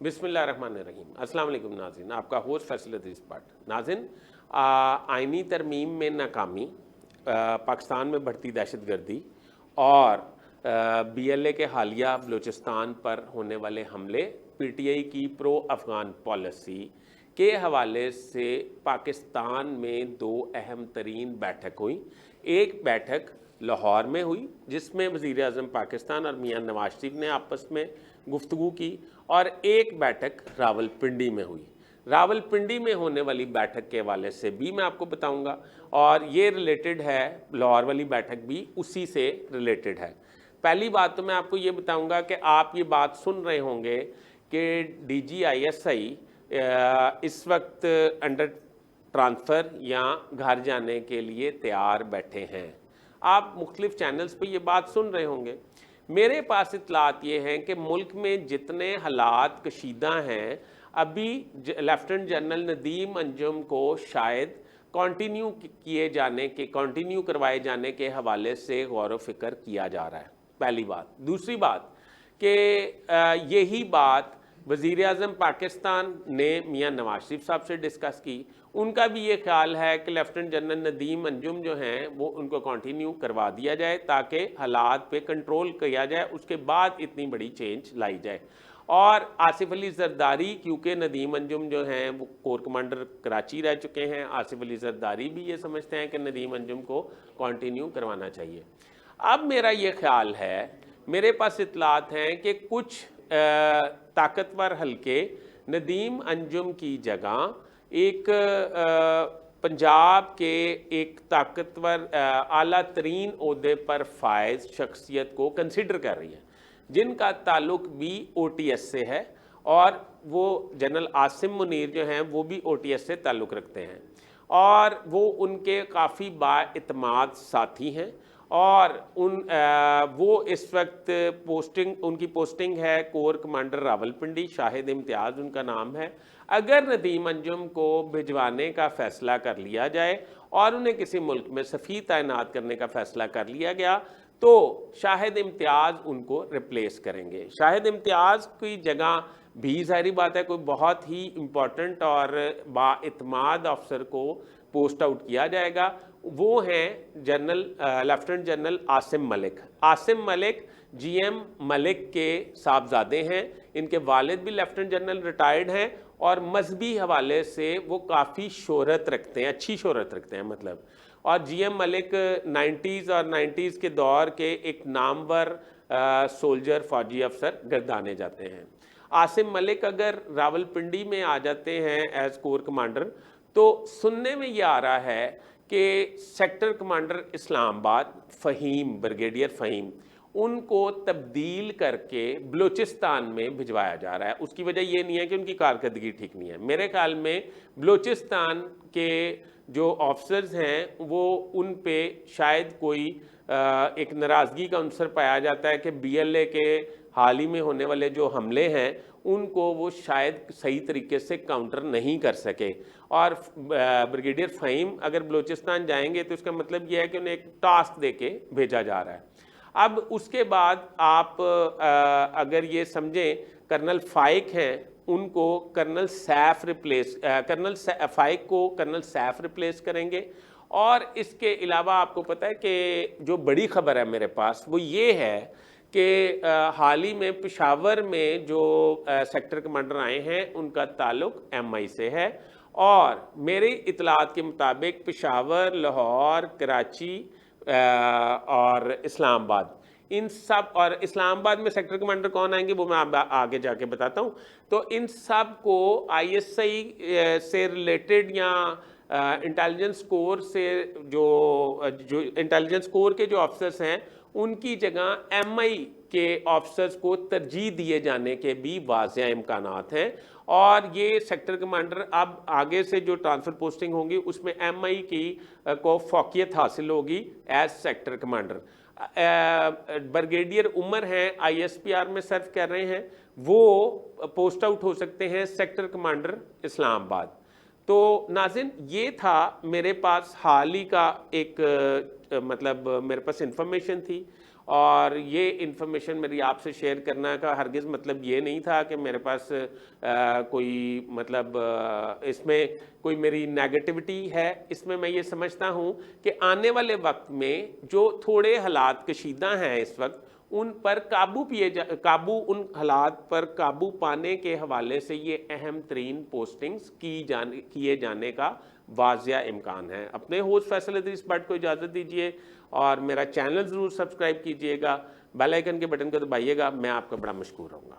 بسم اللہ الرحمن الرحیم۔ السلام علیکم ناظرین، آپ کا ہوسٹ فیصل عزیز بٹ۔ ناظرین، آئینی ترمیم میں ناکامی، پاکستان میں بڑھتی دہشت گردی اور بی ایل اے کے حالیہ بلوچستان پر ہونے والے حملے، پی ٹی آئی کی پرو افغان پالیسی کے حوالے سے پاکستان میں دو اہم ترین بیٹھک ہوئی۔ ایک بیٹھک لاہور میں ہوئی جس میں وزیر اعظم پاکستان اور میاں نواز شریف نے آپس میں گفتگو کی، اور ایک بیٹھک راول پنڈی میں ہوئی۔ راول پنڈی میں ہونے والی بیٹھک کے حوالے سے بھی میں آپ کو بتاؤں گا، اور یہ ریلیٹڈ ہے، لاہور والی بیٹھک بھی اسی سے ریلیٹڈ ہے۔ پہلی بات تو میں آپ کو یہ بتاؤں گا کہ آپ یہ بات سن رہے ہوں گے کہ D G I S I اس وقت انڈر ٹرانسفر یا گھر جانے کے لیے تیار بیٹھے ہیں۔ آپ مختلف چینلز پہ یہ بات سن رہے ہوں گے۔ میرے پاس اطلاعات یہ ہیں کہ ملک میں جتنے حالات کشیدہ ہیں، ابھی لیفٹیننٹ جنرل ندیم انجم کو شاید کنٹینیو کروائے جانے کے حوالے سے غور و فکر کیا جا رہا ہے، پہلی بات۔ دوسری بات کہ یہی بات وزیر اعظم پاکستان نے میاں نواز شریف صاحب سے ڈسکس کی۔ ان کا بھی یہ خیال ہے کہ لیفٹیننٹ جنرل ندیم انجم جو ہیں وہ ان کو کنٹینیو کروا دیا جائے تاکہ حالات پہ کنٹرول کیا جائے، اس کے بعد اتنی بڑی چینج لائی جائے۔ اور آصف علی زرداری، کیونکہ ندیم انجم جو ہیں وہ کور کمانڈر کراچی رہ چکے ہیں، آصف علی زرداری بھی یہ سمجھتے ہیں کہ ندیم انجم کو کنٹینیو کروانا چاہیے۔ اب میرا یہ خیال ہے، میرے پاس اطلاعات ہیں کہ کچھ طاقتور حلقے ندیم انجم کی جگہ ایک پنجاب کے ایک طاقتور اعلیٰ ترین عہدے پر فائز شخصیت کو کنسیڈر کر رہی ہے، جن کا تعلق بھی او ٹی ایس سے ہے، اور وہ جنرل عاصم منیر جو ہیں وہ بھی او ٹی ایس سے تعلق رکھتے ہیں، اور وہ ان کے کافی بااعتماد ساتھی ہیں، اور وہ اس وقت ان کی پوسٹنگ ہے کور کمانڈر راول پنڈی، شاہد امتیاز ان کا نام ہے۔ اگر ندیم انجم کو بھجوانے کا فیصلہ کر لیا جائے اور انہیں کسی ملک میں سفیر تعینات کرنے کا فیصلہ کر لیا گیا تو شاہد امتیاز ان کو ریپلیس کریں گے۔ شاہد امتیاز کی جگہ بھی ظاہری بات ہے کوئی بہت ہی امپورٹنٹ اور بااعتماد افسر کو پوسٹ آؤٹ کیا جائے گا، وہ ہیں لیفٹیننٹ جنرل عاصم ملک۔ عاصم ملک جی ایم ملک کے صاحبزادے ہیں، ان کے والد بھی لیفٹیننٹ جنرل ریٹائرڈ ہیں، اور مذہبی حوالے سے وہ کافی شہرت رکھتے ہیں، اچھی شہرت رکھتے ہیں مطلب۔ اور جی ایم ملک نائنٹیز کے دور کے ایک نامور سولجر، فوجی افسر گردانے جاتے ہیں۔ عاصم ملک اگر راول پنڈی میں آ جاتے ہیں ایز کور کمانڈر، تو سننے میں یہ آ رہا ہے کہ سیکٹر کمانڈر اسلام آباد فہیم، بریگیڈیئر فہیم، ان کو تبدیل کر کے بلوچستان میں بھجوایا جا رہا ہے۔ اس کی وجہ یہ نہیں ہے کہ ان کی کارکردگی ٹھیک نہیں ہے، میرے خیال میں بلوچستان کے جو آفسرز ہیں وہ ان پہ شاید کوئی ایک ناراضگی کا عنصر پایا جاتا ہے کہ بی ایل اے کے حال ہی میں ہونے والے جو حملے ہیں ان کو وہ شاید صحیح طریقے سے کاؤنٹر نہیں کر سکے، اور بریگیڈیئر فہیم اگر بلوچستان جائیں گے تو اس کا مطلب یہ ہے کہ انہیں ایک ٹاسک دے کے بھیجا جا رہا ہے۔ اب اس کے بعد آپ اگر یہ سمجھیں کرنل فائق ہیں، ان کو کرنل فائق کو کرنل سیف ریپلیس کریں گے۔ اور اس کے علاوہ آپ کو پتہ ہے کہ جو بڑی خبر ہے میرے پاس وہ یہ ہے کہ حال ہی میں پشاور میں جو سیکٹر کمانڈر آئے ہیں ان کا تعلق ایم آئی سے ہے، اور میری اطلاعات کے مطابق پشاور، لاہور، کراچی اور اسلام آباد، ان سب، اور اسلام آباد میں سیکٹر کمانڈر کون آئیں گے وہ میں آگے جا کے بتاتا ہوں۔ تو ان سب کو آئی ایس آئی سے ریلیٹڈ یا انٹیلیجنس کور سے جو انٹیلیجنس کور کے جو آفسرس ہیں ان کی جگہ ایم آئی کے آفسرس کو ترجیح دیے جانے کے بھی واضح امکانات ہیں، اور یہ سیکٹر کمانڈر اب آگے سے جو ٹرانسفر پوسٹنگ ہوں گی اس میں ایم آئی کی کو فوقیت حاصل ہوگی ایز سیکٹر کمانڈر۔ بریگیڈیئر عمر ہیں، آئی ایس پی آر میں سرو کر رہے ہیں، وہ پوسٹ آؤٹ ہو سکتے ہیں سیکٹر کمانڈر اسلام آباد۔ تو ناظرین یہ تھا میرے پاس حال ہی کا ایک مطلب میرے پاس انفارمیشن تھی، اور یہ انفارمیشن میری آپ سے شیئر کرنا کا ہرگز مطلب یہ نہیں تھا کہ میرے پاس کوئی مطلب اس میں کوئی میری نیگیٹیوٹی ہے. اس میں یہ سمجھتا ہوں کہ آنے والے وقت میں جو تھوڑے حالات کشیدہ ہیں اس وقت, ان پر ان حالات پر قابو پانے کے حوالے سے یہ اہم ترین پوسٹنگز کیے جانے کا واضح امکان ہے. اپنے ہوسٹ فیصل ادریس بٹ کو اجازت دیجیے اور میرا چینل ضرور سبسکرائب کیجئے گا, بیل آئیکن کے بٹن کو دبائیے گا. میں آپ کا بڑا مشکور رہوں گا.